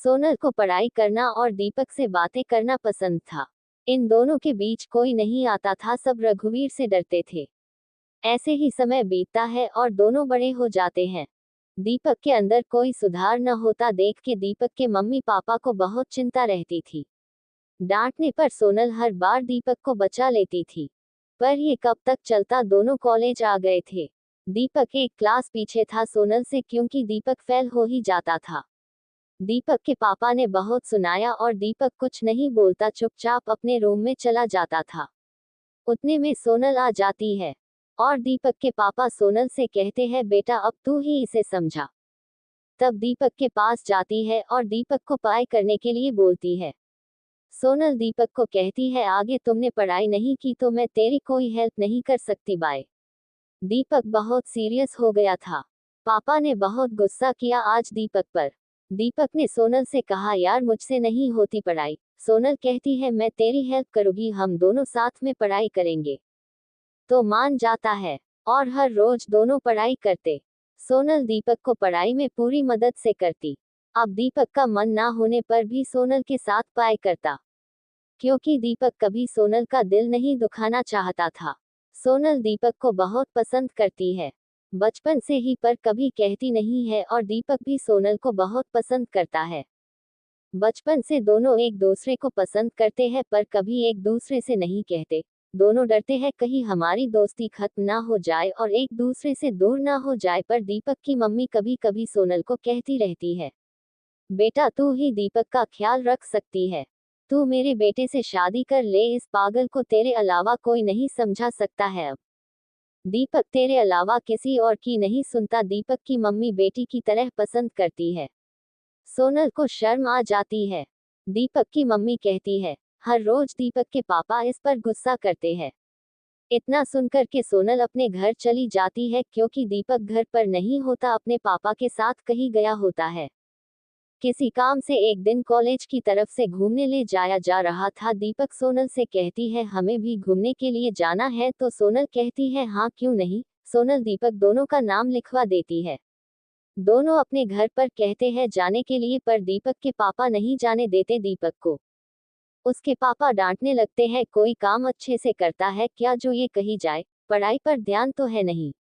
सोनल को पढ़ाई करना और दीपक से बातें करना पसंद था। इन दोनों के बीच कोई नहीं आता था, सब रघुवीर से डरते थे। ऐसे ही समय बीतता है और दोनों बड़े हो जाते हैं। दीपक के अंदर कोई सुधार न होता देख के दीपक के मम्मी पापा को बहुत चिंता रहती थी। डांटने पर सोनल हर बार दीपक को बचा लेती थी, पर ये कब तक चलता। दोनों कॉलेज आ गए थे। दीपक एक क्लास पीछे था सोनल से, क्योंकि दीपक फेल हो ही जाता था। दीपक के पापा ने बहुत सुनाया और दीपक कुछ नहीं बोलता, चुपचाप अपने रूम में चला जाता था। उतने में सोनल आ जाती है और दीपक के पापा सोनल से कहते हैं, बेटा अब तू ही इसे समझा। तब दीपक के पास जाती है और दीपक को पढ़ाई करने के लिए बोलती है। सोनल दीपक को कहती है, आगे तुमने पढ़ाई नहीं की तो मैं तेरी कोई हेल्प नहीं कर सकती, बाय। दीपक बहुत सीरियस हो गया था। पापा ने बहुत गुस्सा किया आज दीपक पर। दीपक ने सोनल से कहा, यार मुझसे नहीं होती पढ़ाई। सोनल कहती है, मैं तेरी हेल्प करूंगी, हम दोनों साथ में पढ़ाई करेंगे। तो मान जाता है और हर रोज दोनों पढ़ाई करते। सोनल दीपक को पढ़ाई में पूरी मदद से करती। अब दीपक का मन ना होने पर भी सोनल के साथ पढ़ाई करता, क्योंकि दीपक कभी सोनल का दिल नहीं दुखाना चाहता था। सोनल दीपक को बहुत पसंद करती है, बचपन से ही, पर कभी कहती नहीं है, और दीपक भी सोनल को बहुत पसंद करता है। बचपन से दोनों एक दूसरे को पसंद करते हैं, पर कभी एक दूसरे से नहीं कहते। दोनों डरते हैं कहीं हमारी दोस्ती खत्म ना हो जाए और एक दूसरे से दूर ना हो जाए। पर दीपक की मम्मी कभी कभी सोनल को कहती रहती है, बेटा तू ही दीपक का ख्याल रख सकती है, तू मेरे बेटे से शादी कर ले, इस पागल को तेरे अलावा कोई नहीं समझा सकता है। अब दीपक तेरे अलावा किसी और की नहीं सुनता। दीपक की मम्मी बेटी की तरह पसंद करती है। सोनल को शर्म आ जाती है। दीपक की मम्मी कहती है, हर रोज दीपक के पापा इस पर गुस्सा करते हैं। इतना सुनकर के सोनल अपने घर चली जाती है, क्योंकि दीपक घर पर नहीं होता, अपने पापा के साथ कहीं गया होता है। किसी काम से एक दिन कॉलेज की तरफ से घूमने ले जाया जा रहा था। दीपक सोनल से कहती है, हमें भी घूमने के लिए जाना है, तो सोनल कहती है, हाँ क्यों नहीं। सोनल दीपक दोनों का नाम लिखवा देती है। दोनों अपने घर पर कहते हैं जाने के लिए, पर दीपक के पापा नहीं जाने देते दीपक को। उसके पापा डांटने लगते हैं, कोई काम अच्छे से करता है क्या जो ये कही जाए, पढ़ाई पर ध्यान तो है नहीं।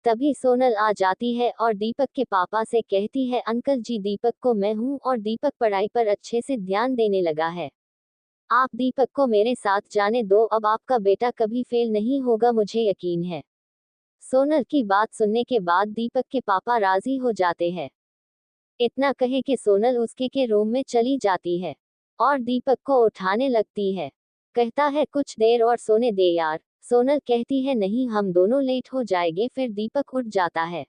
तभी सोनल आ जाती है और दीपक के पापा से कहती है, अंकल जी दीपक को मैं हूँ और दीपक पढ़ाई पर अच्छे से ध्यान देने लगा है। आप दीपक को मेरे साथ जाने दो, अब आपका बेटा कभी फेल नहीं होगा, मुझे यकीन है। सोनल की बात सुनने के बाद दीपक के पापा राजी हो जाते हैं। इतना कहे कि सोनल उसके के रूम में चली जाती है और दीपक को उठाने लगती है। कहता है, कुछ देर और सोने दे यार। सोनल कहती है, नहीं हम दोनों लेट हो जाएंगे। फिर दीपक उठ जाता है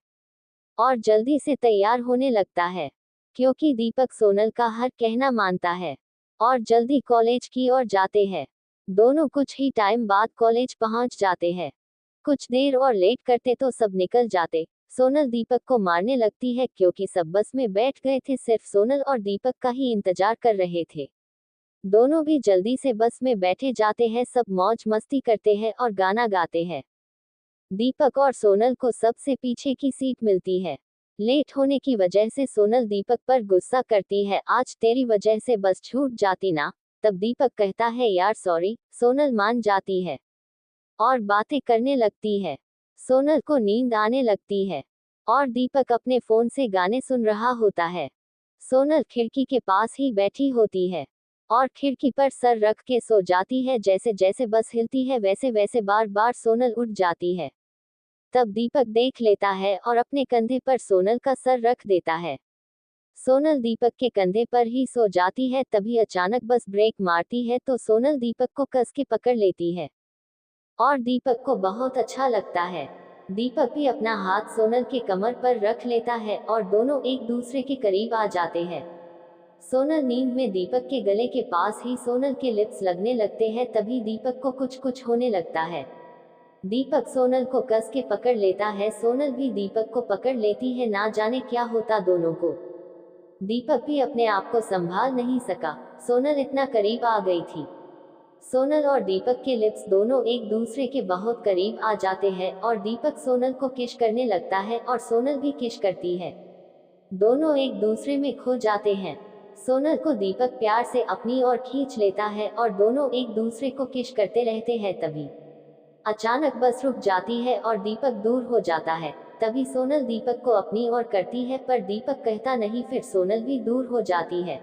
और जल्दी से तैयार होने लगता है, क्योंकि दीपक सोनल का हर कहना मानता है, और जल्दी कॉलेज की ओर जाते हैं। दोनों कुछ ही टाइम बाद कॉलेज पहुंच जाते हैं। कुछ देर और लेट करते तो सब निकल जाते। सोनल दीपक को मारने लगती है, क्योंकि सब बस में बैठ गए थे, सिर्फ सोनल और दीपक का ही इंतजार कर रहे थे। दोनों भी जल्दी से बस में बैठे जाते हैं, सब मौज मस्ती करते हैं और गाना गाते हैं। दीपक और सोनल को सबसे पीछे की सीट मिलती है। लेट होने की वजह से सोनल दीपक पर गुस्सा करती है, आज तेरी वजह से बस छूट जाती ना। तब दीपक कहता है, यार सॉरी। सोनल मान जाती है और बातें करने लगती है। सोनल को नींद आने लगती है और दीपक अपने फोन से गाने सुन रहा होता है। सोनल खिड़की के पास ही बैठी होती है और खिड़की पर सर रख के सो जाती है। जैसे जैसे बस हिलती है वैसे वैसे बार बार सोनल उठ जाती है। तब दीपक देख लेता है और अपने कंधे पर सोनल का सर रख देता है। सोनल दीपक के कंधे पर ही सो जाती है। तभी अचानक बस ब्रेक मारती है, तो सोनल दीपक को कस के पकड़ लेती है और दीपक को बहुत अच्छा लगता है। दीपक भी अपना हाथ सोनल के कमर पर रख लेता है और दोनों एक दूसरे के करीब आ जाते हैं। सोनल नींद में दीपक के गले के पास ही सोनल के लिप्स लगने लगते हैं। तभी दीपक को कुछ कुछ होने लगता है। दीपक सोनल को कस के पकड़ लेता है, सोनल भी दीपक को पकड़ लेती है। ना जाने क्या होता दोनों को। दीपक भी अपने आप को संभाल नहीं सका, सोनल इतना करीब आ गई थी। सोनल और दीपक के लिप्स दोनों एक दूसरे के बहुत करीब आ जाते हैं और दीपक सोनल को किस करने लगता है और सोनल भी किस करती है। दोनों एक दूसरे में खो जाते हैं। सोनल को दीपक प्यार से अपनी ओर खींच लेता है और दोनों एक दूसरे को किस करते रहते हैं। तभी अचानक बस रुक जाती है और दीपक दूर हो जाता है। तभी सोनल दीपक को अपनी ओर करती है पर दीपक कहता नहीं, फिर सोनल भी दूर हो जाती है।